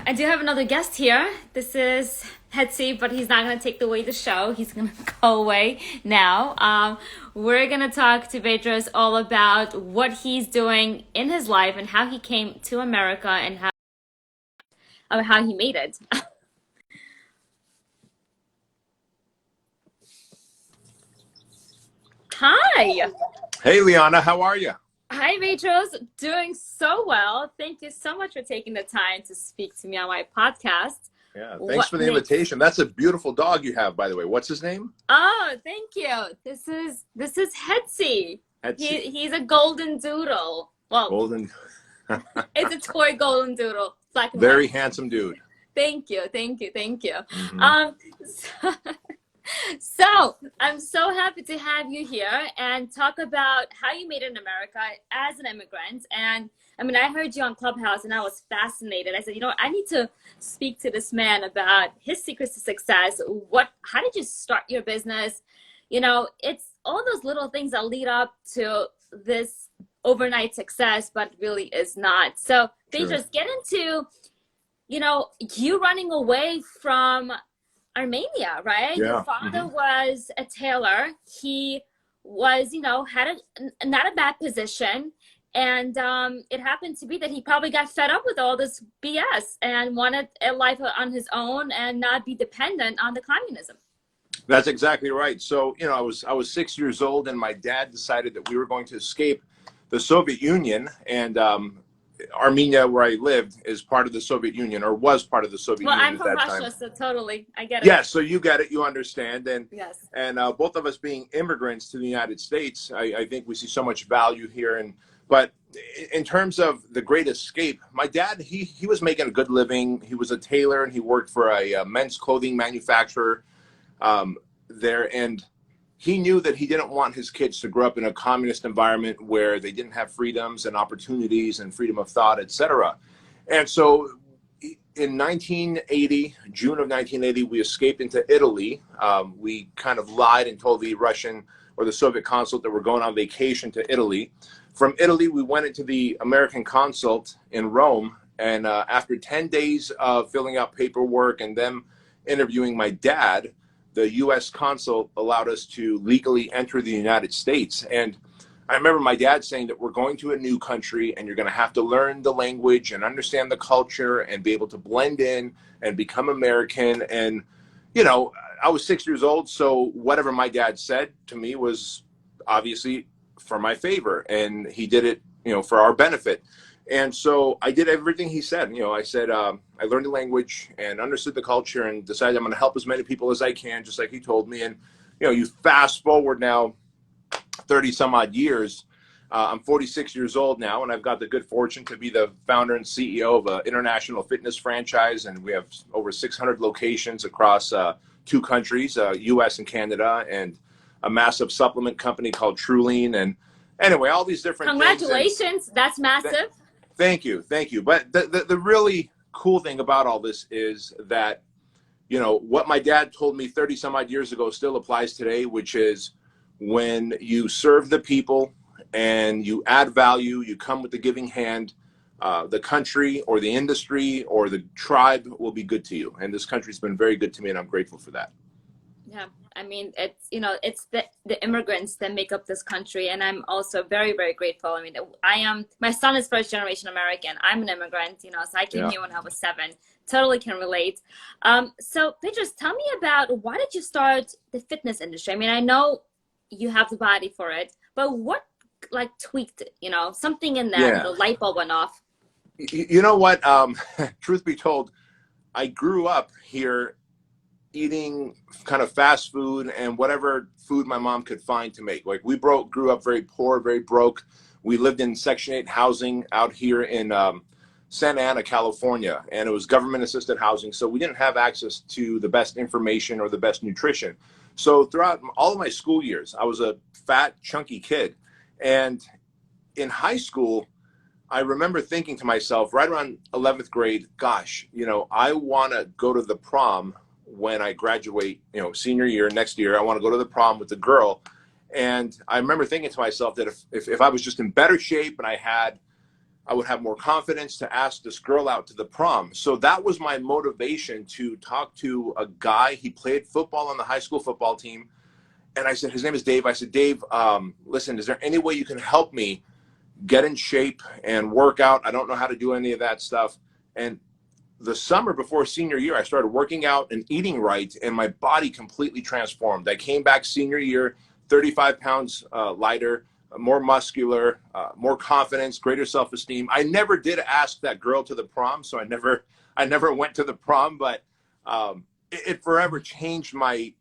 I do have another guest here. This is Hetzie, but he's not going to take away the show. He's going to go away now. We're going to talk to Bedros all about what he's doing in his life and how he came to America and how he made it. Hi. Hey, Liana, how are you? Hi, Bedros. Doing so well. Thank you so much for taking the time to speak to me on my podcast. Yeah, thanks for the invitation. That's a beautiful dog you have, by the way. What's his name? Oh, thank you. This is Hetzie. Hetsy. He's a golden doodle. Well, Golden. it's a toy golden doodle. Black and Very white. handsome dude. Thank you, thank you, thank you. Mhm. So, so I'm so happy to have you here and talk about how you made it in America as an immigrant. And I mean, I heard you on Clubhouse and I was fascinated. I said, I need to speak to this man about his secrets to success. How did you start your business? It's all those little things that lead up to this overnight success, but really is not. So they Sure. just get into, you running away from Armenia, right? Yeah. Your father was a tailor. He was, had not a bad position. And it happened to be that he probably got fed up with all this BS and wanted a life on his own and not be dependent on the communism. That's exactly right. So, I was 6 years old, and my dad decided that we were going to escape the Soviet Union, and Armenia, where I lived, is part of the Soviet Union, or was part of the Soviet Well, Union I'm at from that Russia, time. so totally, I get it. Yeah, so you get it, you understand, and Yes. both of us being immigrants to the United States, I think we see so much value here. But in terms of the great escape, my dad, he was making a good living. He was a tailor, and he worked for a men's clothing manufacturer there, and he knew that he didn't want his kids to grow up in a communist environment where they didn't have freedoms and opportunities and freedom of thought, etc. And so in 1980, June of 1980, we escaped into Italy. We kind of lied and told the Russian or the Soviet consulate that we're going on vacation to Italy. From Italy, we went into the American consulate in Rome. And after 10 days of filling out paperwork and them interviewing my dad, the U.S. consul allowed us to legally enter the United States. And I remember my dad saying that we're going to a new country and you're going to have to learn the language and understand the culture and be able to blend in and become American. And, I was 6 years old, so whatever my dad said to me was obviously for my favor. And he did it, for our benefit. And so I did everything he said. I said, I learned the language and understood the culture and decided I'm going to help as many people as I can, just like he told me. And, you fast forward now 30 some odd years. I'm 46 years old now, and I've got the good fortune to be the founder and CEO of an international fitness franchise. And we have over 600 locations across 2 countries, US and Canada, and a massive supplement company called Truline. And anyway, all these different Congratulations. things. That's massive. Thank you. But the really cool thing about all this is that, what my dad told me 30 some odd years ago still applies today, which is when you serve the people and you add value, you come with the giving hand, the country or the industry or the tribe will be good to you. And this country's been very good to me, and I'm grateful for that. Yeah, I mean, it's the immigrants that make up this country, and I'm also very, very grateful. I mean, my son is first generation American. I'm an immigrant, so I came here when I was 7. Totally can relate. So Bedros, tell me about, why did you start the fitness industry? I mean, I know you have the body for it, but what tweaked it? Something in there, Yeah. the light bulb went off. You know what? Truth be told, I grew up here eating kind of fast food and whatever food my mom could find to make. Like grew up very poor, very broke. We lived in Section 8 housing out here in Santa Ana, California, and it was government assisted housing. So we didn't have access to the best information or the best nutrition. So throughout all of my school years, I was a fat, chunky kid. And in high school, I remember thinking to myself right around 11th grade, gosh, I want to go to the prom when I graduate, senior year, next year. I want to go to the prom with the girl. And I remember thinking to myself that if I was just in better shape and I had I would have more confidence to ask this girl out to the prom. So that was my motivation to talk to a guy. He played football on the high school football team. And I said, his name is Dave. I said, Dave, listen, is there any way you can help me get in shape and work out? I don't know how to do any of that stuff. And the summer before senior year, I started working out and eating right, and my body completely transformed. I came back senior year, 35 pounds lighter, more muscular, more confidence, greater self-esteem. I never did ask that girl to the prom, so I never went to the prom, but it forever changed my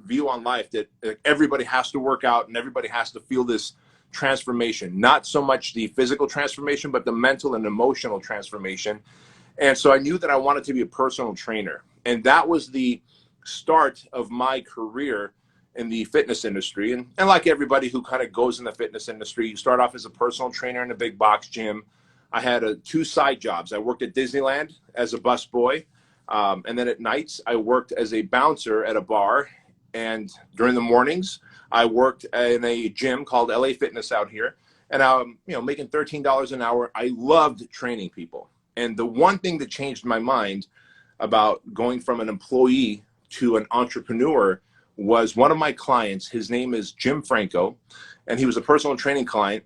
view on life, that everybody has to work out and everybody has to feel this transformation, not so much the physical transformation, but the mental and emotional transformation. And so I knew that I wanted to be a personal trainer. And that was the start of my career in the fitness industry. And like everybody who kind of goes in the fitness industry, you start off as a personal trainer in a big box gym. I had two side jobs. I worked at Disneyland as a busboy. And then at nights, I worked as a bouncer at a bar. And during the mornings, I worked in a gym called LA Fitness out here. And I'm making $13 an hour. I loved training people. And the one thing that changed my mind about going from an employee to an entrepreneur was one of my clients. His name is Jim Franco, and he was a personal training client.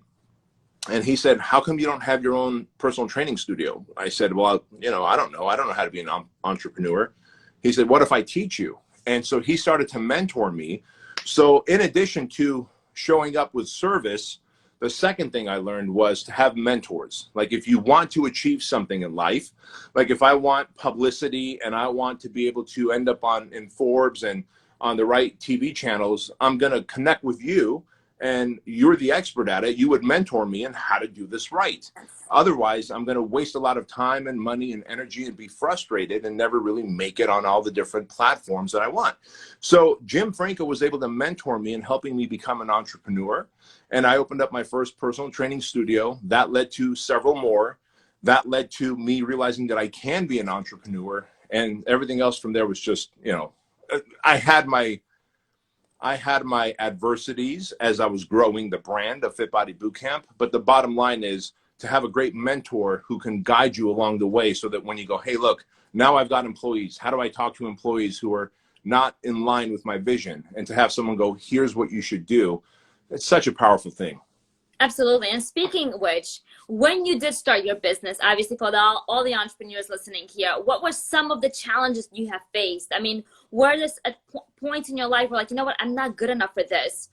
And he said, how come you don't have your own personal training studio? I said, well, I don't know. I don't know how to be an entrepreneur. He said, what if I teach you? And so he started to mentor me. So in addition to showing up with service, the second thing I learned was to have mentors. Like if you want to achieve something in life, like if I want publicity and I want to be able to end up in Forbes and on the right TV channels, I'm going to connect with you, and you're the expert at it. You would mentor me in how to do this right. Otherwise, I'm going to waste a lot of time and money and energy and be frustrated and never really make it on all the different platforms that I want. So Jim Franco was able to mentor me in helping me become an entrepreneur. And I opened up my first personal training studio. That led to several more. That led to me realizing that I can be an entrepreneur. And everything else from there was just, I had my adversities as I was growing the brand of Fit Body Bootcamp. But the bottom line is to have a great mentor who can guide you along the way, so that when you go, hey, look, now I've got employees. How do I talk to employees who are not in line with my vision? And to have someone go, here's what you should do. It's such a powerful thing. Absolutely. And speaking of which, when you did start your business, obviously for all the entrepreneurs listening here, what were some of the challenges you have faced? I mean, were there points in your life where like, you know what, I'm not good enough for this?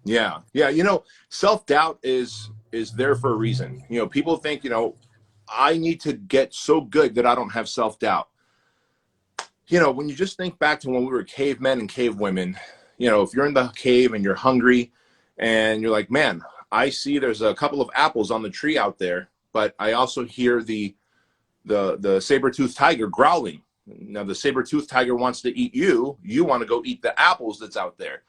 Yeah. Self-doubt is there for a reason. People think, I need to get so good that I don't have self-doubt. When you just think back to when we were cavemen and cavewomen, if you're in the cave and you're hungry and you're like, man, I see there's a couple of apples on the tree out there, but I also hear the saber-toothed tiger growling. Now the saber-toothed tiger wants to eat you. You want to go eat the apples that's out there.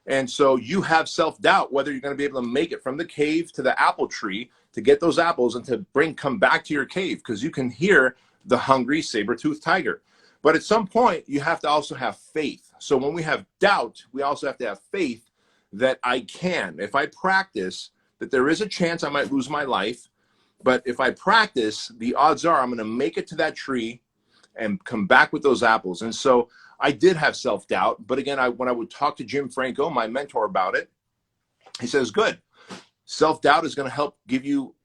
And so you have self-doubt whether you're going to be able to make it from the cave to the apple tree to get those apples and to come back to your cave, because you can hear the hungry saber-toothed tiger. But at some point, you have to also have faith. So when we have doubt, we also have to have faith that I can. If I practice, that there is a chance I might lose my life. But if I practice, the odds are I'm going to make it to that tree and come back with those apples. And so I did have self-doubt. But again, when I would talk to Jim Franco, my mentor, about it, he says, good. Self-doubt is going to help give you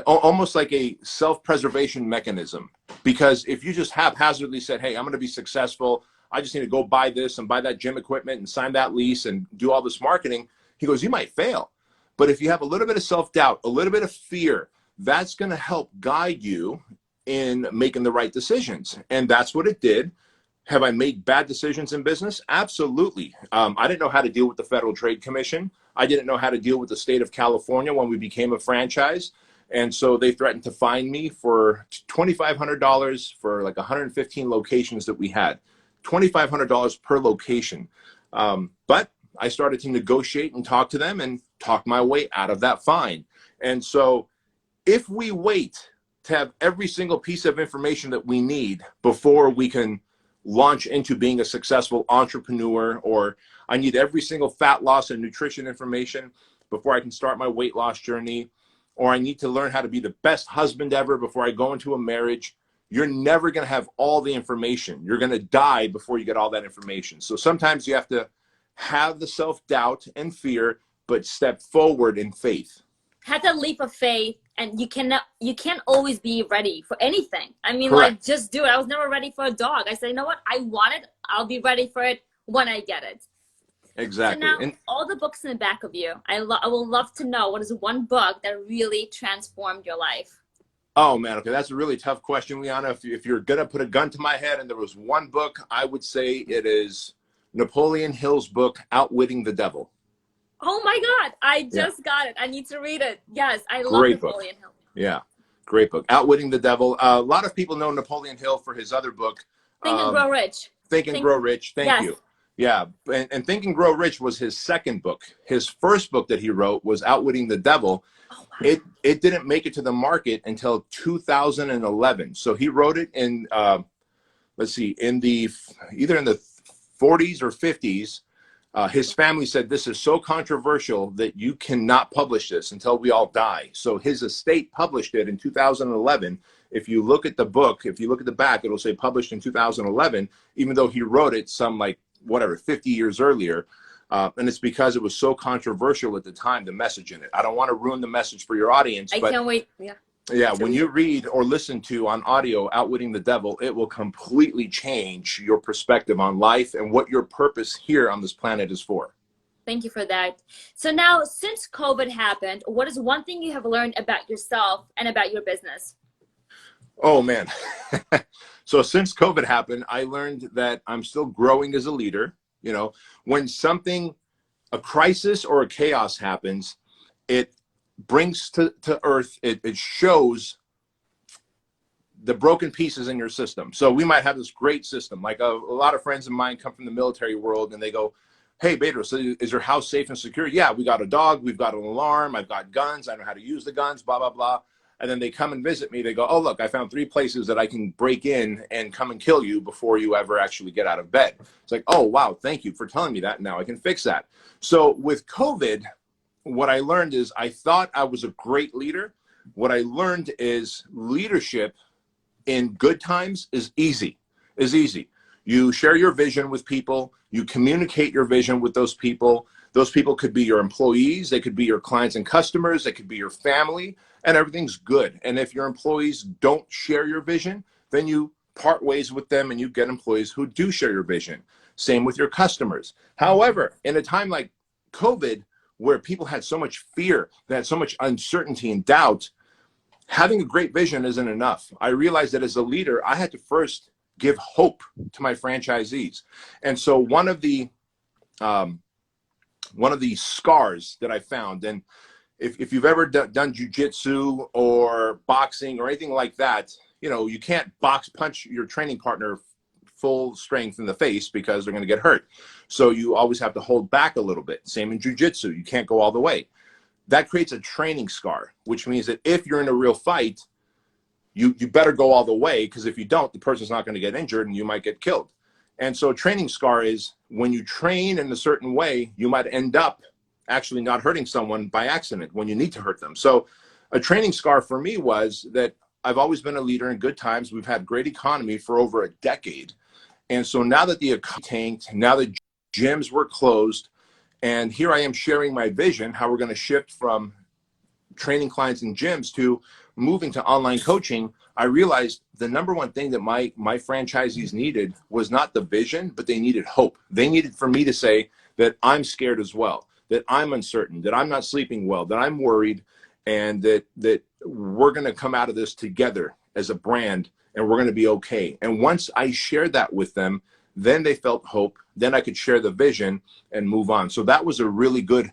almost like a self-preservation mechanism. Because if you just haphazardly said, hey, I'm going to be successful, I just need to go buy this and buy that gym equipment and sign that lease and do all this marketing, he goes, you might fail. But if you have a little bit of self-doubt, a little bit of fear, that's going to help guide you in making the right decisions. And that's what it did. Have I made bad decisions in business? Absolutely. I didn't know how to deal with the Federal Trade Commission. I didn't know how to deal with the state of California when we became a franchise. And so they threatened to fine me for $2,500 for like 115 locations that we had. $2,500 per location. But I started to negotiate and talk to them and talk my way out of that fine. And so if we wait to have every single piece of information that we need before we can launch into being a successful entrepreneur, or I need every single fat loss and nutrition information before I can start my weight loss journey, or I need to learn how to be the best husband ever before I go into a marriage. You're never going to have all the information. You're going to die before you get all that information. So sometimes you have to have the self-doubt and fear, but step forward in faith. Had that leap of faith, and you can't always be ready for anything. I mean, Correct. like, just do it. I was never ready for a dog. I said, you know what? I want it. I'll be ready for it when I get it. Exactly. So now, all the books in the back of you, I will love to know, what is one book that really transformed your life? Oh man, okay, that's a really tough question, Liana. If you're gonna put a gun to my head and there was one book, I would say it is Napoleon Hill's book, Outwitting the Devil. Oh my God, I just got it. I need to read it. Yes, I love Great Napoleon book. Hill. Yeah, great book. Outwitting the Devil. A lot of people know Napoleon Hill for his other book, Think and Grow Rich. Think and Grow Rich. Thank you. Yeah, and Think and Grow Rich was his second book. His first book that he wrote was Outwitting the Devil. Oh, wow. It didn't make it to the market until 2011. So he wrote it in, let's see, either in the 40s or 50s. His family said, this is so controversial that you cannot publish this until we all die. So his estate published it in 2011. If you look at the book, if you look at the back, it'll say published in 2011, even though he wrote it some 50 years earlier. And it's because it was so controversial at the time, the message in it. I don't want to ruin the message for your audience. I can't wait. Yeah. Yeah, when you read or listen to on audio Outwitting the Devil, it will completely change your perspective on life and what your purpose here on this planet is for. Thank you for that. So now, since COVID happened, what is one thing you have learned about yourself and about your business? Oh, man. So since COVID happened, I learned that I'm still growing as a leader. You know, when a crisis or a chaos happens, it brings to earth, it shows the broken pieces in your system. So we might have this great system. Like a lot of friends of mine come from the military world and they go, hey, Bedros, is your house safe and secure? Yeah, we got a dog, we've got an alarm, I've got guns, I know how to use the guns, blah, blah, blah. And then they come and visit me. They go, oh, look, I found 3 places that I can break in and come and kill you before you ever actually get out of bed. It's like, oh, wow, thank you for telling me that. Now I can fix that. So with COVID, what I learned is I thought I was a great leader. What I learned is leadership in good times is easy. You share your vision with people. You communicate your vision with those people. Those people could be your employees. They could be your clients and customers. They could be your family, and everything's good. And if your employees don't share your vision, then you part ways with them and you get employees who do share your vision. Same with your customers. However, in a time like COVID, where people had so much fear, they had so much uncertainty and doubt, having a great vision isn't enough. I realized that as a leader, I had to first give hope to my franchisees. And so one of the scars that I found, and if you've ever done jujitsu or boxing or anything like that, you know, you can't punch your training partner full strength in the face because they're going to get hurt. So you always have to hold back a little bit. Same in jujitsu, you can't go all the way. That creates a training scar, which means that if you're in a real fight, you better go all the way, because if you don't, the person's not going to get injured and you might get killed. And so a training scar is when you train in a certain way, you might end up actually not hurting someone by accident when you need to hurt them. So a training scar for me was that I've always been a leader in good times. We've had great economy for over a decade. And so now that the economy tanked, now that gyms were closed, and here I am sharing my vision, how we're going to shift from training clients in gyms to moving to online coaching, I realized the number one thing that my franchisees needed was not the vision, but they needed hope. They needed for me to say that I'm scared as well, that I'm uncertain, that I'm not sleeping well, that I'm worried, and that we're going to come out of this together as a brand, and we're going to be okay. And once I shared that with them, then they felt hope. Then I could share the vision and move on. So that was a really good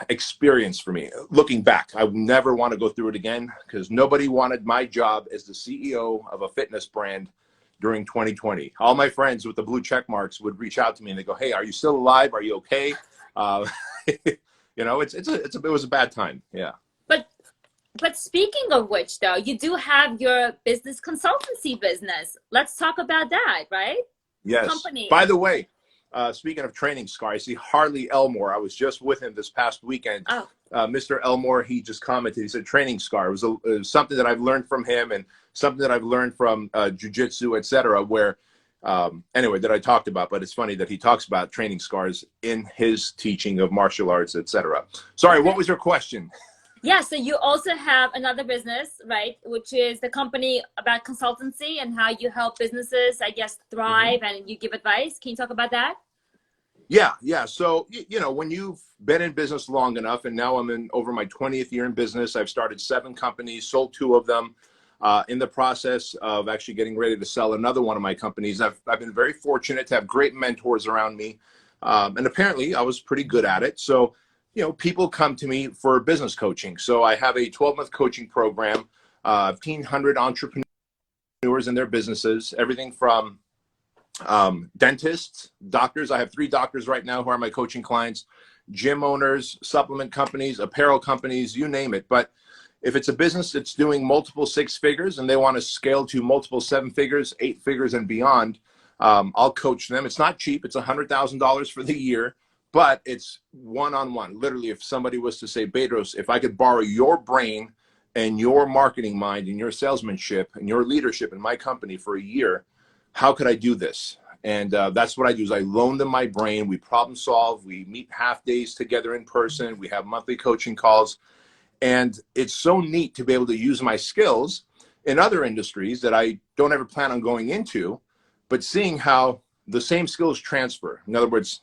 experience for me. Looking back, I would never want to go through it again, because nobody wanted my job as the CEO of a fitness brand during 2020. All my friends with the blue check marks would reach out to me and they go, hey, are you still alive? Are you okay? You know, it was a bad time. Yeah. But speaking of which, though, you do have your business consultancy business. Let's talk about that, right? Yes. Company. By the way, speaking of training scar, I see Harley Elmore. I was just with him this past weekend. Oh. Mr. Elmore, he just commented, he said training scar. It was something that I've learned from him and something that I've learned from jujitsu, et cetera, where, anyway, that I talked about, but it's funny that he talks about training scars in his teaching of martial arts, et cetera. Sorry, what was your question? Yeah, so you also have another business, right, which is the company about consultancy and how you help businesses, I guess, thrive and you give advice. Can you talk about that? Yeah. So, when you've been in business long enough, and now I'm in over my 20th year in business, I've started 7 companies, sold 2 of them. In the process of actually getting ready to sell another one of my companies, I've been very fortunate to have great mentors around me. And apparently I was pretty good at it. So, people come to me for business coaching. So I have a 12-month coaching program, 1,500 entrepreneurs and their businesses, everything from dentists, doctors. I have 3 doctors right now who are my coaching clients, gym owners, supplement companies, apparel companies, you name it. But if it's a business that's doing multiple 6 figures and they want to scale to multiple 7 figures, 8 figures and beyond, I'll coach them. It's not cheap. It's $100,000 for the year, but it's one-on-one. Literally, if somebody was to say, Bedros, if I could borrow your brain and your marketing mind and your salesmanship and your leadership in my company for a year, how could I do this? And that's what I do is I loan them my brain. We problem solve. We meet half days together in person. We have monthly coaching calls. And it's so neat to be able to use my skills in other industries that I don't ever plan on going into, but seeing how the same skills transfer. In other words,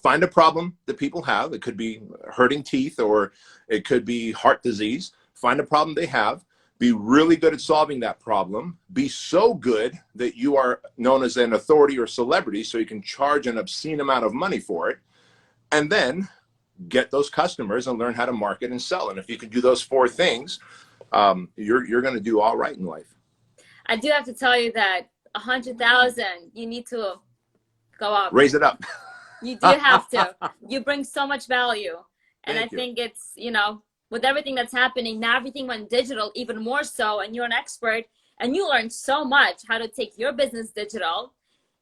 find a problem that people have. It could be hurting teeth or it could be heart disease. Find a problem they have. Be really good at solving that problem. Be so good that you are known as an authority or celebrity so you can charge an obscene amount of money for it. And then get those customers and learn how to market and sell. And if you can do those 4 things, you're going to do all right in life. I do have to tell you that 100,000, you need to go up. Raise it up. You do have to. You bring so much value. And Thank I think it's, with everything that's happening, now everything went digital even more so, and you're an expert and you learned so much how to take your business digital.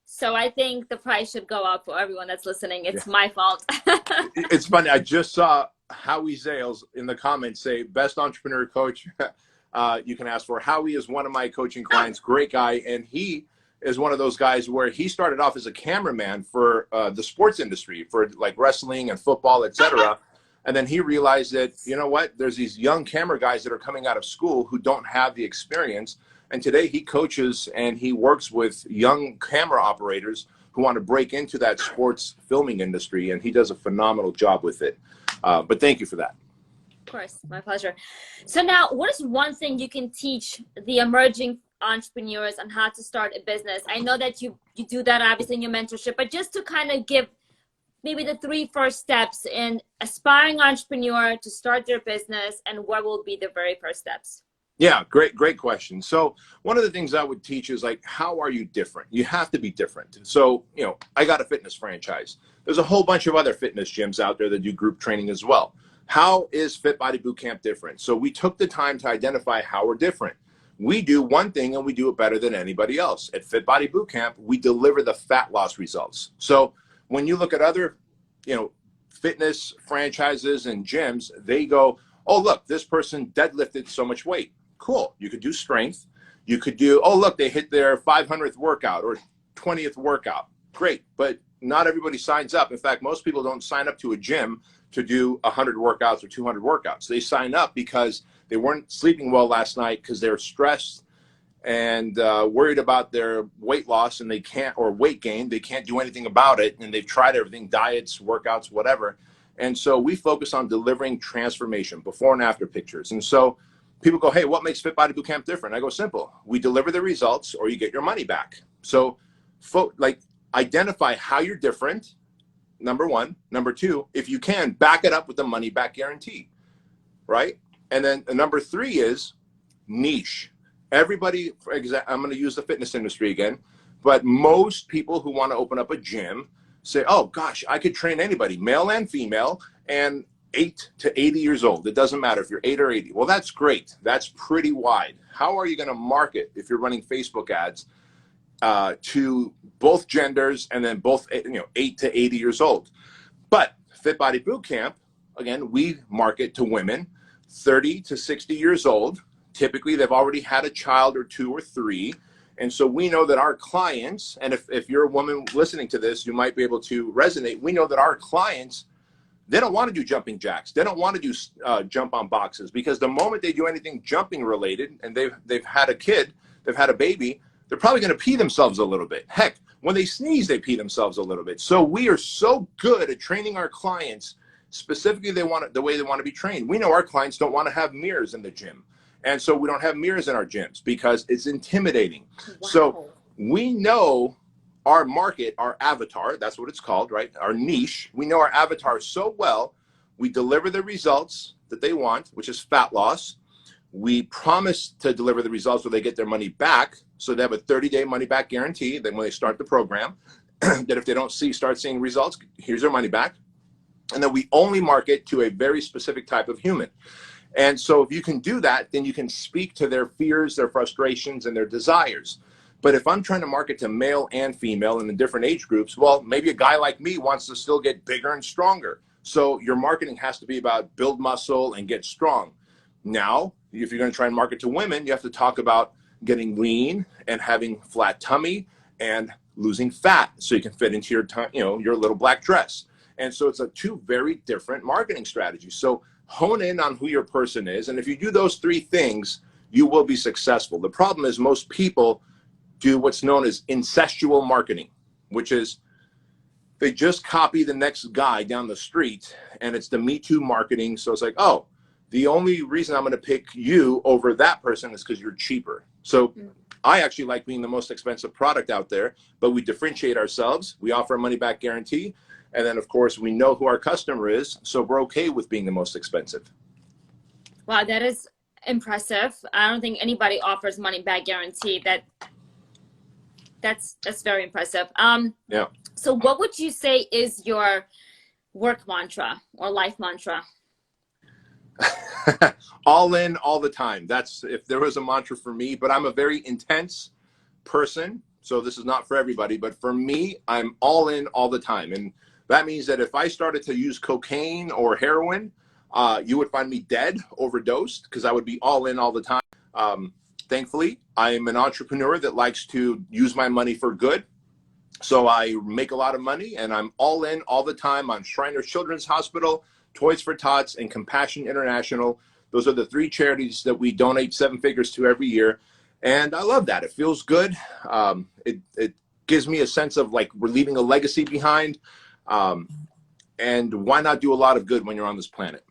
So I think the price should go up for everyone that's listening. It's my fault. It's funny. I just saw Howie Zales in the comments say, best entrepreneur coach you can ask for. Howie is one of my coaching clients, great guy. And he is one of those guys where he started off as a cameraman for the sports industry, for like wrestling and football, et cetera. And then he realized that, there's these young camera guys that are coming out of school who don't have the experience. And today he coaches and he works with young camera operators who want to break into that sports filming industry. And he does a phenomenal job with it. But thank you for that. Of course, my pleasure. So now, what is one thing you can teach the emerging entrepreneurs on how to start a business? I know that you do that obviously in your mentorship, but just to kind of give maybe the 3 first steps in aspiring entrepreneur to start their business, and what will be the very first steps? Yeah, great question. So one of the things I would teach is like, how are you different? You have to be different. So, I got a fitness franchise. There's a whole bunch of other fitness gyms out there that do group training as well. How is Fit Body Bootcamp different? So we took the time to identify how we're different. We do one thing and we do it better than anybody else. At Fit Body Bootcamp, we deliver the fat loss results. So when you look at other, fitness franchises and gyms, they go, oh, look, this person deadlifted so much weight. Cool. You could do strength. You could do, oh, look, they hit their 500th workout or 20th workout. Great. But not everybody signs up. In fact, most people don't sign up to a gym to do 100 workouts or 200 workouts. They sign up because they weren't sleeping well last night because they're stressed and worried about their weight loss and they can't, or weight gain, they can't do anything about it. And they've tried everything, diets, workouts, whatever. And so we focus on delivering transformation, before and after pictures. And so people go, hey, what makes Fit Body Bootcamp different? I go, simple. We deliver the results or you get your money back. So identify how you're different, number 1. Number 2, if you can, back it up with the money back guarantee, right? And then number 3 is niche. Everybody, for example, I'm going to use the fitness industry again, but most people who want to open up a gym say, oh gosh, I could train anybody, male and female, and 8 to 80 years old. It doesn't matter if you're 8 or 80. Well, that's great. That's pretty wide. How are you going to market if you're running Facebook ads to both genders and then both 8 to 80 years old? But Fit Body Bootcamp again, we market to women 30 to 60 years old. Typically, they've already had a child or two or three. And so we know that our clients, and if you're a woman listening to this, you might be able to resonate. We know that our clients, they don't want to do jumping jacks. They don't want to do jump on boxes, because the moment they do anything jumping related and they've had a kid, they've had a baby, they're probably going to pee themselves a little bit. Heck, when they sneeze, they pee themselves a little bit. So we are so good at training our clients specifically the way they want to be trained. We know our clients don't want to have mirrors in the gym. And so we don't have mirrors in our gyms because it's intimidating. Wow. So we know our market, our avatar, that's what it's called, right? Our niche. We know our avatar so well. We deliver the results that they want, which is fat loss. We promise to deliver the results where they get their money back. So they have a 30-day money back guarantee. Then when they start the program, that if they don't start seeing results, here's their money back. And then we only market to a very specific type of human. And so if you can do that, then you can speak to their fears, their frustrations, and their desires. But if I'm trying to market to male and female in the different age groups, well, maybe a guy like me wants to still get bigger and stronger. So your marketing has to be about build muscle and get strong. Now, if you're going to try and market to women, you have to talk about getting lean and having flat tummy and losing fat so you can fit into your little black dress. And so it's two very different marketing strategies. So hone in on who your person is. And if you do those three things, you will be successful. The problem is most people do what's known as incestual marketing, which is they just copy the next guy down the street, and it's the Me Too marketing. So it's like, oh, the only reason I'm going to pick you over that person is because you're cheaper. So I actually like being the most expensive product out there, but we differentiate ourselves. We offer a money back guarantee. And then, of course, we know who our customer is, so we're okay with being the most expensive. Wow, that is impressive. I don't think anybody offers money back guarantee. That's very impressive. Yeah. So what would you say is your work mantra or life mantra? All in, all the time. That's if there was a mantra for me, but I'm a very intense person. So this is not for everybody, but for me, I'm all in all the time. And that means that if I started to use cocaine or heroin, you would find me dead, overdosed, because I would be all in all the time. Thankfully, I'm an entrepreneur that likes to use my money for good. So I make a lot of money, and I'm all in all the time on Shriner Children's Hospital, Toys for Tots, and Compassion International. Those are the three charities that we donate 7 figures to every year. And I love that. It feels good. It gives me a sense of like we're leaving a legacy behind. And why not do a lot of good when you're on this planet?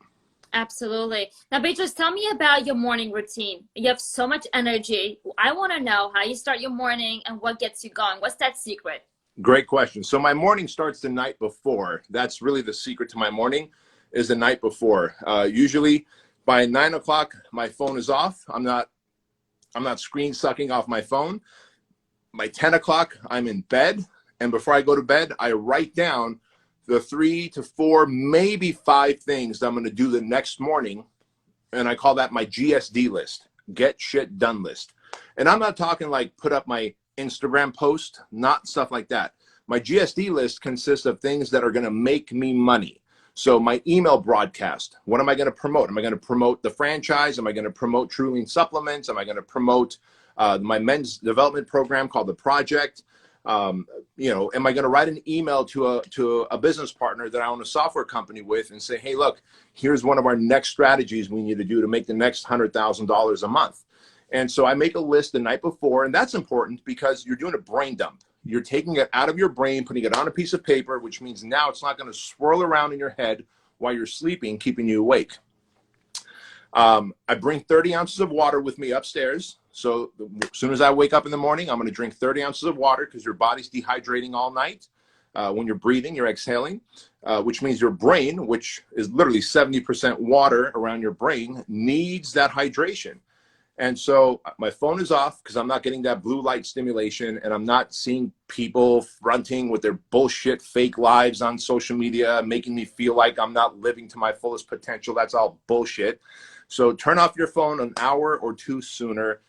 Absolutely. Now, Bedros, tell me about your morning routine. You have so much energy. I want to know how you start your morning and what gets you going. What's that secret? Great question. So my morning starts the night before. That's really the secret to my morning, is the night before. Usually by 9 o'clock, my phone is off. I'm not screen sucking off my phone. By 10 o'clock, I'm in bed. And before I go to bed, I write down the 3 to 4, maybe 5 things that I'm going to do the next morning. And I call that my GSD list, get shit done list. And I'm not talking like put up my Instagram post, not stuff like that. My GSD list consists of things that are going to make me money. So my email broadcast, what am I going to promote? Am I going to promote the franchise? Am I going to promote True Lean supplements? Am I going to promote my men's development program called The Project? Am I going to write an email to a business partner that I own a software company with and say, hey, look, here's one of our next strategies we need to do to make the next $100,000 a month. And so I make a list the night before, and that's important because you're doing a brain dump. You're taking it out of your brain, putting it on a piece of paper, which means now it's not going to swirl around in your head while you're sleeping, keeping you awake. I bring 30 ounces of water with me upstairs. So as soon as I wake up in the morning, I'm going to drink 30 ounces of water because your body's dehydrating all night. When you're breathing, you're exhaling, which means your brain, which is literally 70% water around your brain, needs that hydration. And so my phone is off because I'm not getting that blue light stimulation, and I'm not seeing people fronting with their bullshit fake lives on social media, making me feel like I'm not living to my fullest potential. That's all bullshit. So turn off your phone an hour or two sooner.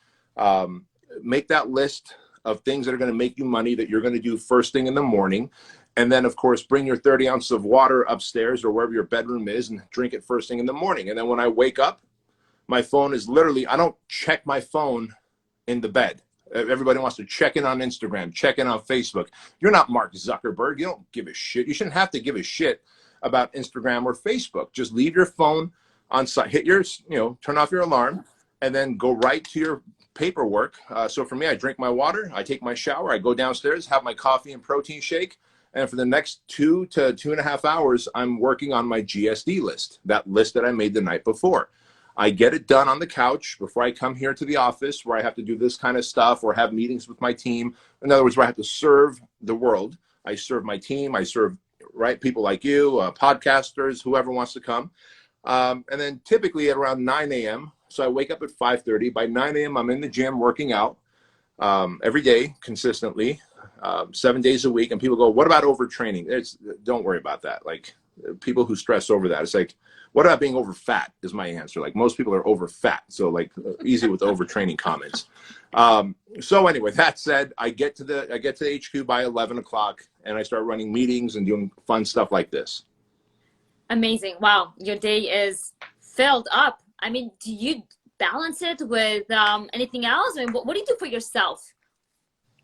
Make that list of things that are going to make you money that you're going to do first thing in the morning. And then, of course, bring your 30 ounces of water upstairs or wherever your bedroom is and drink it first thing in the morning. And then when I wake up, my phone is literally, I don't check my phone in the bed. Everybody wants to check in on Instagram, check in on Facebook. You're not Mark Zuckerberg. You don't give a shit. You shouldn't have to give a shit about Instagram or Facebook. Just leave your phone on site, hit your, turn off your alarm, and then go right to your paperwork. So for me, I drink my water, I take my shower, I go downstairs, have my coffee and protein shake. And for the next 2 to 2.5 hours, I'm working on my GSD list, that list that I made the night before. I get it done on the couch before I come here to the office where I have to do this kind of stuff or have meetings with my team. In other words, where I have to serve the world. I serve my team. I serve people like you, podcasters, whoever wants to come. And then typically at around 9 a.m., so I wake up at 5:30. By 9 a.m., I'm in the gym working out every day consistently, 7 days a week. And people go, what about overtraining? Don't worry about that. Like people who stress over that, it's like, what about being over fat is my answer. Like most people are over fat. So like easy with overtraining comments. So anyway, that said, I get to the HQ by 11 o'clock and I start running meetings and doing fun stuff like this. Amazing. Wow. Your day is filled up. I mean, do you balance it with anything else? I mean, what do you do for yourself?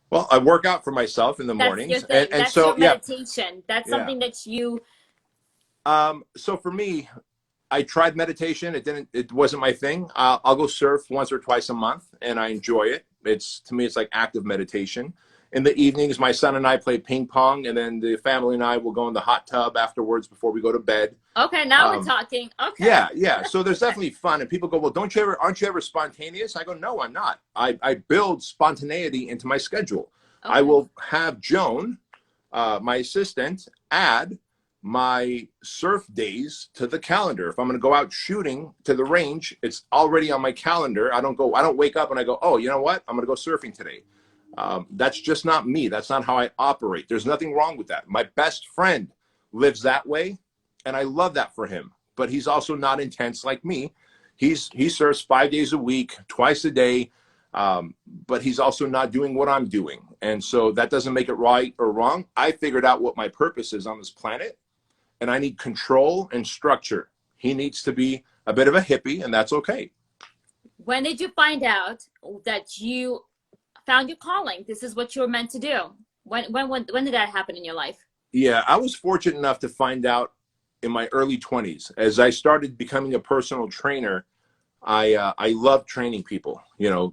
Well, I work out for myself in the mornings. Your thing. And that's so, your meditation. Yeah. That's something that you... So for me, I tried meditation. It wasn't my thing. I'll go surf once or twice a month and I enjoy it. To me, it's like active meditation. In the evenings, my son and I play ping pong, and then the family and I will go in the hot tub afterwards before we go to bed. Okay, now we're talking. Okay. Yeah. So there's definitely fun, and people go, "Well, aren't you ever spontaneous?" I go, "No, I'm not. I build spontaneity into my schedule. Okay. I will have Joan, my assistant, add my surf days to the calendar. If I'm going to go out shooting to the range, it's already on my calendar. I don't wake up and I go, oh, you know what? I'm going to go surfing today. That's just not me. That's not how I operate. There's nothing wrong with that. My best friend lives that way, and I love that for him. But he's also not intense like me. He surfs 5 days a week, twice a day, but he's also not doing what I'm doing. And so that doesn't make it right or wrong. I figured out what my purpose is on this planet, and I need control and structure. He needs to be a bit of a hippie, and that's okay. When did you find out that you found your calling? This is what you were meant to do. When did that happen in your life? Yeah, I was fortunate enough to find out in my early 20s. As I started becoming a personal trainer, I love training people,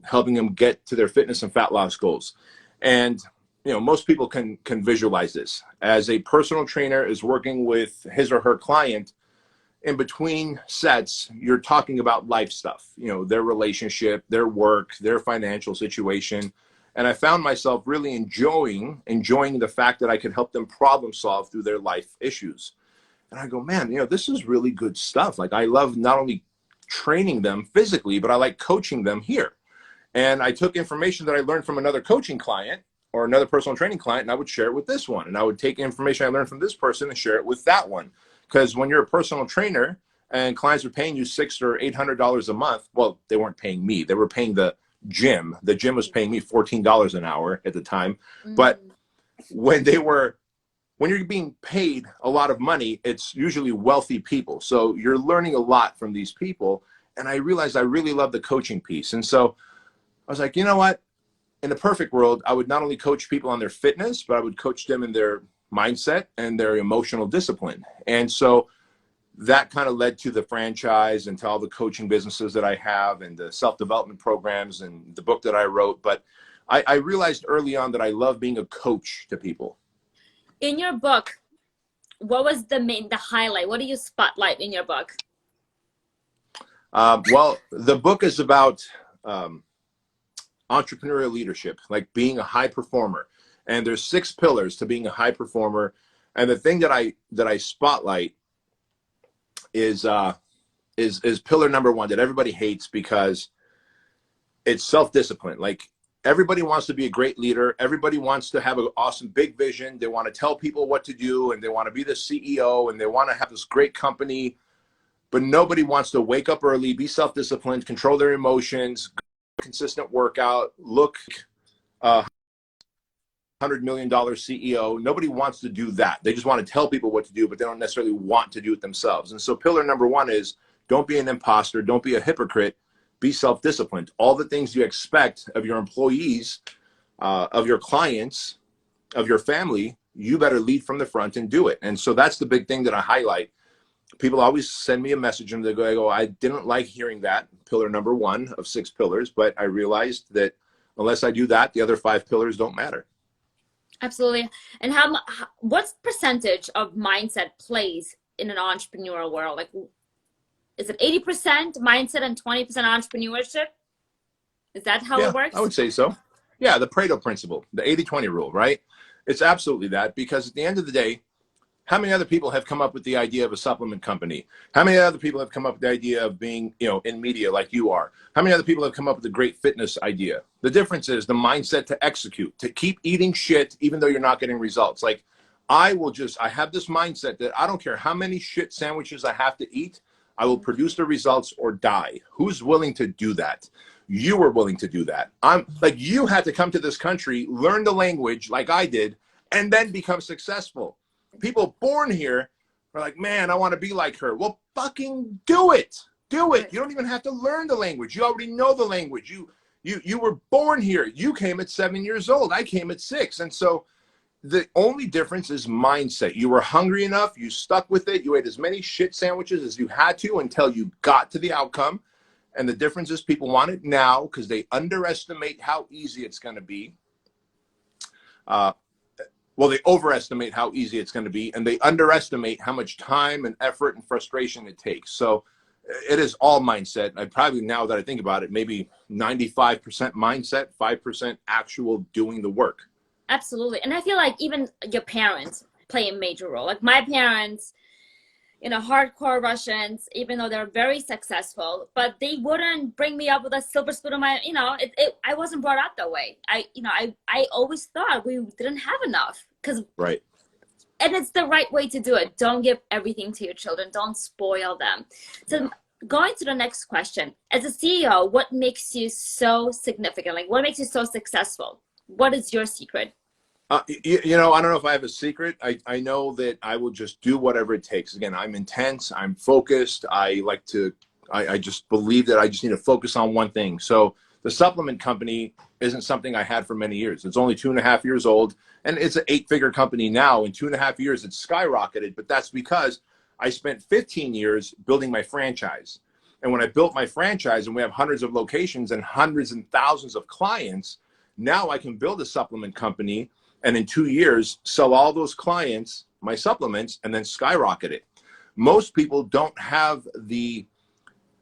helping them get to their fitness and fat loss goals. And most people can visualize this. As a personal trainer is working with his or her client, in between sets, you're talking about life stuff, their relationship, their work, their financial situation. And I found myself really enjoying the fact that I could help them problem solve through their life issues. And I go, man, this is really good stuff. Like I love not only training them physically, but I like coaching them here. And I took information that I learned from another coaching client or another personal training client, and I would share it with this one. And I would take information I learned from this person and share it with that one. Because when you're a personal trainer and clients are paying you $600 or $800 a month, well, they weren't paying me. They were paying the gym. The gym was paying me $14 an hour at the time. Mm-hmm. But when you're being paid a lot of money, it's usually wealthy people. So you're learning a lot from these people. And I realized I really love the coaching piece. And so I was like, you know what? In the perfect world, I would not only coach people on their fitness, but I would coach them in their mindset and their emotional discipline. And so that kind of led to the franchise and to all the coaching businesses that I have and the self-development programs and the book that I wrote. But I realized early on that I love being a coach to people. In your book, what was the highlight? What do you spotlight in your book? Well, the book is about entrepreneurial leadership, like being a high performer. And there's 6 pillars to being a high performer. And the thing that I spotlight is pillar number 1 that everybody hates because it's self-discipline. Like everybody wants to be a great leader. Everybody wants to have an awesome big vision. They want to tell people what to do and they want to be the CEO and they want to have this great company, but nobody wants to wake up early, be self-disciplined, control their emotions, consistent workout, look $100 million CEO. Nobody wants to do that. They just want to tell people what to do, but they don't necessarily want to do it themselves. And so pillar number one is don't be an imposter. Don't be a hypocrite. Be self-disciplined. All the things you expect of your employees, of your clients, of your family, you better lead from the front and do it. And so that's the big thing that I highlight. People always send me a message and they go, I didn't like hearing that, pillar number one of 6 pillars, but I realized that unless I do that, the other 5 pillars don't matter. Absolutely. And what's percentage of mindset plays in an entrepreneurial world? Like, is it 80% mindset and 20% entrepreneurship? Is that how it works? I would say so. Yeah, the Pareto Principle, the 80-20 rule, right? It's absolutely that, because at the end of the day, how many other people have come up with the idea of a supplement company? How many other people have come up with the idea of being, in media like you are? How many other people have come up with a great fitness idea? The difference is the mindset to execute, to keep eating shit even though you're not getting results. Like I have this mindset that I don't care how many shit sandwiches I have to eat, I will produce the results or die. Who's willing to do that? You were willing to do that. I'm like, you had to come to this country, learn the language like I did, and then become successful. People born here are like, man, I want to be like her. Well, fucking do it. Do it. You don't even have to learn the language. You already know the language. You were born here. You came at 7 years old. I came at 6. And so the only difference is mindset. You were hungry enough. You stuck with it. You ate as many shit sandwiches as you had to until you got to the outcome. And the difference is people want it now because they underestimate how easy it's going to be. Well, they overestimate how easy it's going to be, and they underestimate how much time and effort and frustration it takes. So it is all mindset. I probably, now that I think about it, maybe 95% mindset, 5% actual doing the work. Absolutely. And I feel like even your parents play a major role. Like my parents, hardcore Russians, even though they're very successful, but they wouldn't bring me up with a silver spoon in my, I wasn't brought up that way. I always thought we didn't have enough Right. And it's the right way to do it. Don't give everything to your children. Don't spoil them. So going to the next question, as a CEO, what makes you so significant? Like what makes you so successful? What is your secret? I don't know if I have a secret. I know that I will just do whatever it takes. Again, I'm intense. I'm focused. I just believe that I just need to focus on one thing. So the supplement company isn't something I had for many years. It's only 2.5 years old, and it's an 8-figure company now. In 2.5 years, it's skyrocketed, but that's because I spent 15 years building my franchise. And when I built my franchise and we have hundreds of locations and hundreds and thousands of clients, now I can build a supplement company and in 2 years, sell all those clients my supplements and then skyrocket it. Most people don't have the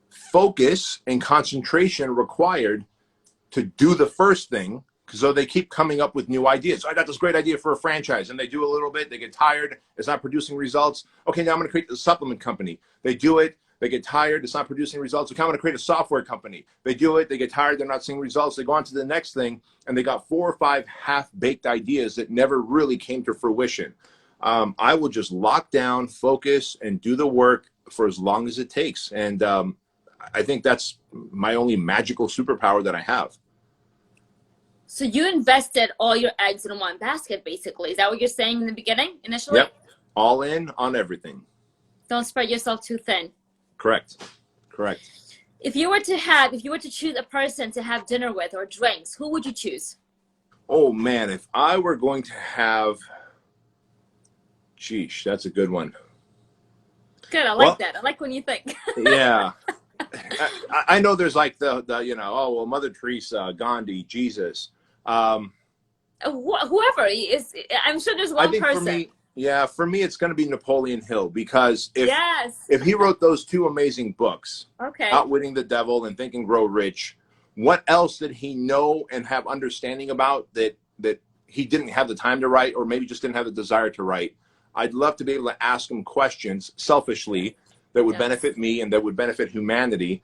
focus and concentration required to do the first thing, so they keep coming up with new ideas. So I got this great idea for a franchise, and they do a little bit, they get tired, it's not producing results. Okay, now I'm gonna create the supplement company. They do it, they get tired, it's not producing results. Okay, I'm gonna create a software company. They do it, they get tired, they're not seeing results. They go on to the next thing, and they got 4 or 5 half-baked ideas that never really came to fruition. I will just lock down, focus, and do the work for as long as it takes. And I think that's my only magical superpower that I have. So you invested all your eggs in one basket, basically. Is that what you're saying in the beginning, initially? Yep, all in on everything. Don't spread yourself too thin. Correct. If you were to choose a person to have dinner with or drinks, who would you choose? Oh man, if I were going to have, sheesh, that's a good one. Good, I like that. I like when you think. Yeah. I know there's like the Mother Teresa, Gandhi, Jesus. Whoever is, I'm sure there's one person. For me, it's going to be Napoleon Hill, because if he wrote those 2 amazing books, Outwitting the Devil and Think and Grow Rich, what else did he know and have understanding about that he didn't have the time to write, or maybe just didn't have the desire to write? I'd love to be able to ask him questions selfishly that would benefit me and that would benefit humanity,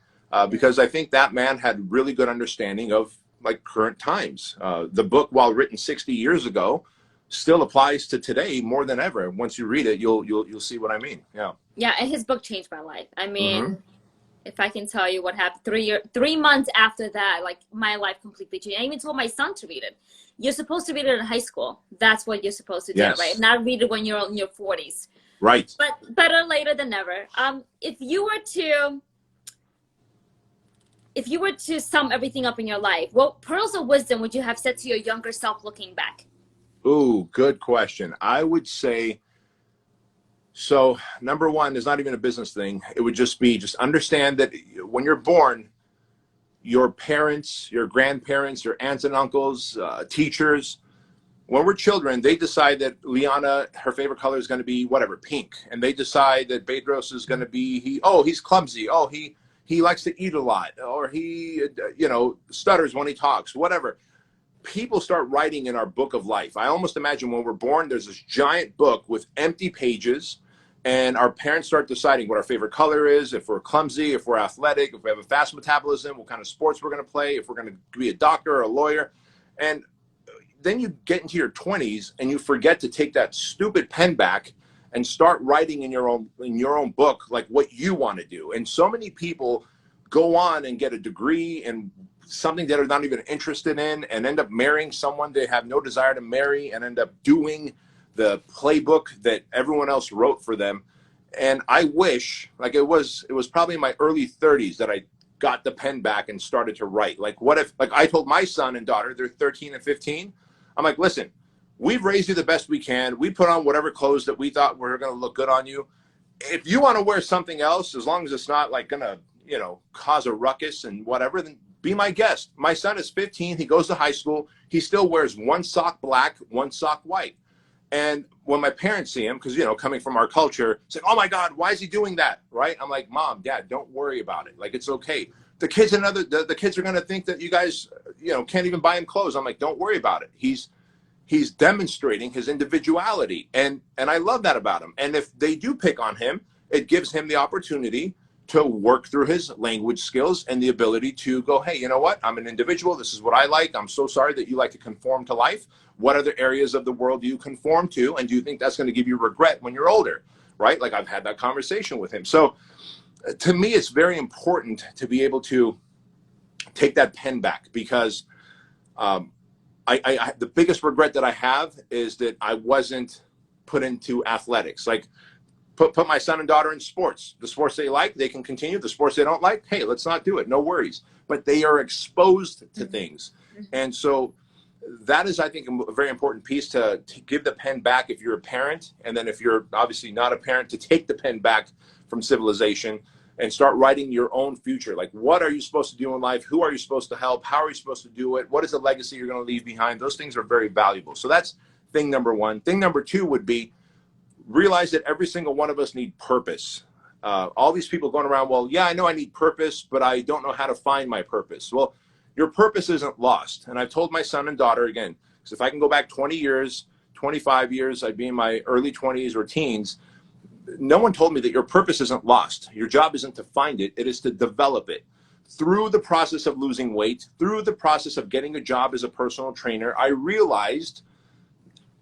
because I think that man had really good understanding of like current times. The book, while written 60 years ago, still applies to today more than ever. Once you read it, you'll see what I mean. Yeah, and his book changed my life. I mean, if I can tell you what happened 3 months after that, like my life completely changed. I even told my son to read it. You're supposed to read it in high school. That's what you're supposed to do, Yes. right? Not read it when you're in your 40s. Right. But better later than never. If you were to sum everything up in your life, what pearls of wisdom would you have said to your younger self looking back? Ooh, good question. I would say, so number one is not even a business thing. It would just be, just understand that when you're born, your parents, your grandparents, your aunts and uncles, teachers, when we're children, they decide that Liana, her favorite color is going to be whatever, pink. And they decide that Bedros is going to be, he's clumsy. Oh, he likes to eat a lot, or he, stutters when he talks, whatever. People start writing in our book of life. I almost imagine when we're born, there's this giant book with empty pages, and our parents start deciding what our favorite color is, if we're clumsy, if we're athletic, if we have a fast metabolism, what kind of sports we're going to play, if we're going to be a doctor or a lawyer. And then you get into your 20s and you forget to take that stupid pen back and start writing in your own book, like what you want to do. And so many people go on and get a degree in something that they're not even interested in and end up marrying someone they have no desire to marry and end up doing the playbook that everyone else wrote for them. And I wish, like it was probably in my early 30s that I got the pen back and started to write. Like what if, like I told my son and daughter, they're 13 and 15. I'm like, listen, we've raised you the best we can. We put on whatever clothes that we thought were going to look good on you. If you want to wear something else, as long as it's not like going to, cause a ruckus and whatever, then be my guest. My son is 15. He goes to high school. He still wears one sock black, one sock white. And when my parents see him, because, coming from our culture, it's like, oh my God, why is he doing that? Right? I'm like, Mom, Dad, don't worry about it. Like, it's okay. The kids the kids are going to think that you guys, can't even buy him clothes. I'm like, don't worry about it. He's demonstrating his individuality. And I love that about him. And if they do pick on him, it gives him the opportunity to work through his language skills and the ability to go, hey, you know what? I'm an individual. This is what I like. I'm so sorry that you like to conform to life. What other areas of the world do you conform to? And do you think that's going to give you regret when you're older? Right? Like I've had that conversation with him. So to me, it's very important to be able to take that pen back, because the biggest regret that I have is that I wasn't put into athletics. Like put my son and daughter in sports. The sports they like, they can continue. The sports they don't like, hey, let's not do it. No worries. But they are exposed to things. And so that is, I think, a very important piece to give the pen back if you're a parent. And then if you're obviously not a parent, to take the pen back from civilization and start writing your own future. Like, what are you supposed to do in life? Who are you supposed to help? How are you supposed to do it? What is the legacy you're going to leave behind? Those things are very valuable. So that's thing number one. Thing number two would be realize that every single one of us need purpose. All these people going around, well, yeah, I know I need purpose, but I don't know how to find my purpose. Well, your purpose isn't lost. And I've told my son and daughter, again, because if I can go back 20 years, 25 years, I'd be in my early 20s or teens. No one told me that your purpose isn't lost. Your job isn't to find it. It is to develop it. Through the process of losing weight, through the process of getting a job as a personal trainer, I realized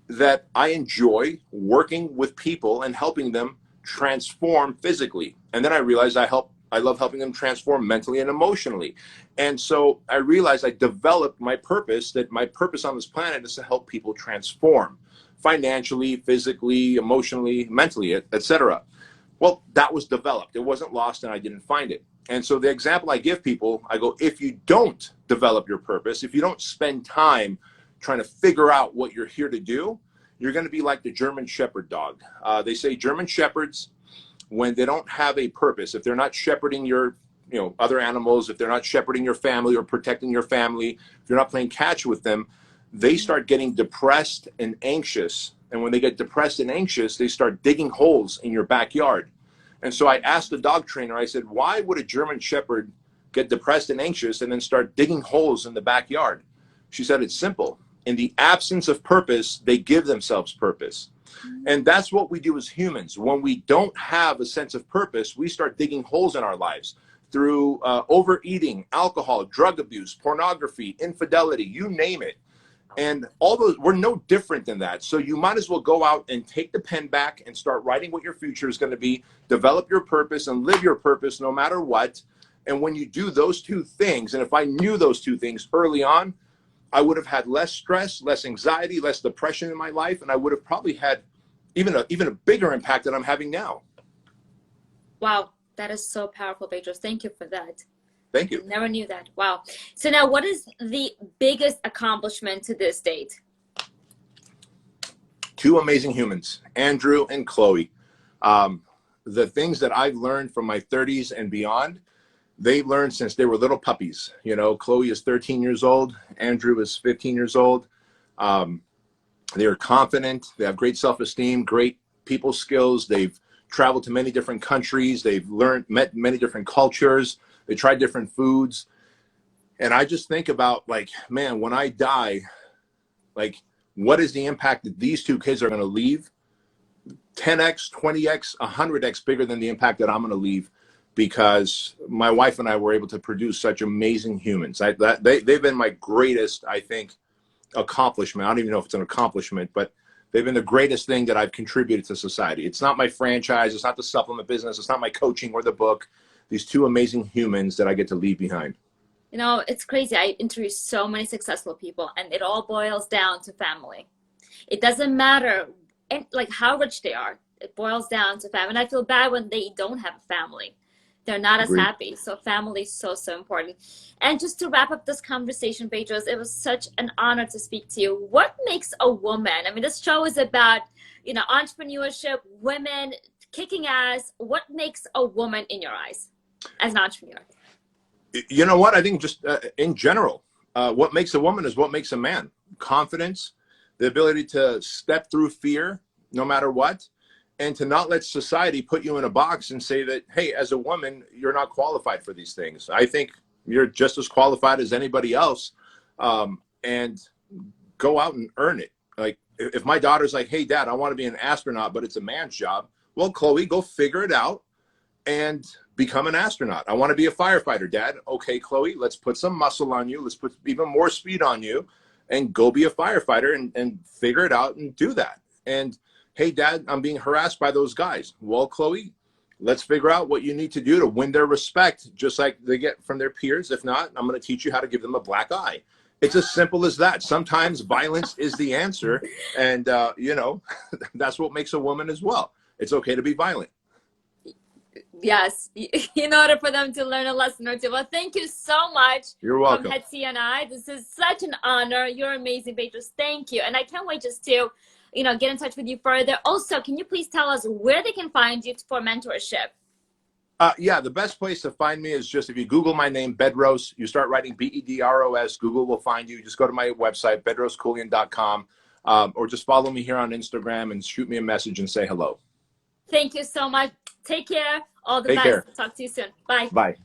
that I enjoy working with people and helping them transform physically. And then I realized I love helping them transform mentally and emotionally. And so I realized I developed my purpose, that my purpose on this planet is to help people transform financially, physically, emotionally, mentally, etc. Well, that was developed. It wasn't lost and I didn't find it. And so the example I give people, I go, if you don't develop your purpose, if you don't spend time trying to figure out what you're here to do, you're going to be like the German Shepherd dog. They say German Shepherds, when they don't have a purpose, if they're not shepherding your other animals, if they're not shepherding your family or protecting your family, if you're not playing catch with them, they start getting depressed and anxious. And when they get depressed and anxious, they start digging holes in your backyard. And so I asked the dog trainer, I said, why would a German Shepherd get depressed and anxious and then start digging holes in the backyard? She said, it's simple. In the absence of purpose, they give themselves purpose. And that's what we do as humans. When we don't have a sense of purpose, we start digging holes in our lives through overeating, alcohol, drug abuse, pornography, infidelity, you name it. And all those, we're no different than that. So you might as well go out and take the pen back and start writing what your future is going to be, develop your purpose and live your purpose no matter what. And when you do those two things, and if I knew those two things early on, I would have had less stress, less anxiety, less depression in my life, and I would have probably had even a bigger impact than I'm having now. Wow, that is so powerful, Bedros. Thank you for that. Thank you. Never knew that. Wow. So now, what is the biggest accomplishment to this date? Two amazing humans, Andrew and Chloe. The things that I've learned from my 30s and beyond, they've learned since they were little puppies. You know, Chloe is 13 years old. Andrew is 15 years old. They are confident. They have great self-esteem, great people skills. They've traveled to many different countries. They've met many different cultures. They tried different foods. And I just think about, like, man, when I die, like, what is the impact that these two kids are going to leave? 10x, 20x, 100x bigger than the impact that I'm going to leave, because my wife and I were able to produce such amazing humans. They've been my greatest, I think, accomplishment. I don't even know if it's an accomplishment, but they've been the greatest thing that I've contributed to society. It's not my franchise. It's not the supplement business. It's not my coaching or the book. These two amazing humans that I get to leave behind. You know, it's crazy. I interview so many successful people, and it all boils down to family. It doesn't matter like how rich they are. It boils down to family. And I feel bad when they don't have a family. They're not as happy. So family is so, so important. And just to wrap up this conversation, Bedros, it was such an honor to speak to you. What makes a woman? I mean, this show is about, you know, entrepreneurship, women, kicking ass. What makes a woman in your eyes as an entrepreneur? You know what? I think just in general, what makes a woman is what makes a man. Confidence, the ability to step through fear no matter what, and to not let society put you in a box and say that, hey, as a woman, you're not qualified for these things. I think you're just as qualified as anybody else, and go out and earn it. Like, if my daughter's like, hey, Dad, I want to be an astronaut, but it's a man's job. Well, Chloe, go figure it out and become an astronaut. I want to be a firefighter, Dad. Okay, Chloe, let's put some muscle on you. Let's put even more speed on you and go be a firefighter and figure it out and do that. And hey, Dad, I'm being harassed by those guys. Well, Chloe, let's figure out what you need to do to win their respect, just like they get from their peers. If not, I'm going to teach you how to give them a black eye. It's as simple as that. Sometimes violence is the answer. And, you know, that's what makes a woman as well. It's okay to be violent. Yes, in order for them to learn a lesson or two. Well, thank you so much. You're welcome. From Hetzie and I. This is such an honor. You're amazing, Bedros. Thank you. And I can't wait just to, you know, get in touch with you further. Also, can you please tell us where they can find you for mentorship? Yeah, the best place to find me is just if you Google my name, Bedros, you start writing Bedros, Google will find you. Just go to my website, bedroskeuilian.com, or just follow me here on Instagram and shoot me a message and say hello. Thank you so much. Take care. All the best. Take care. Talk to you soon. Bye. Bye.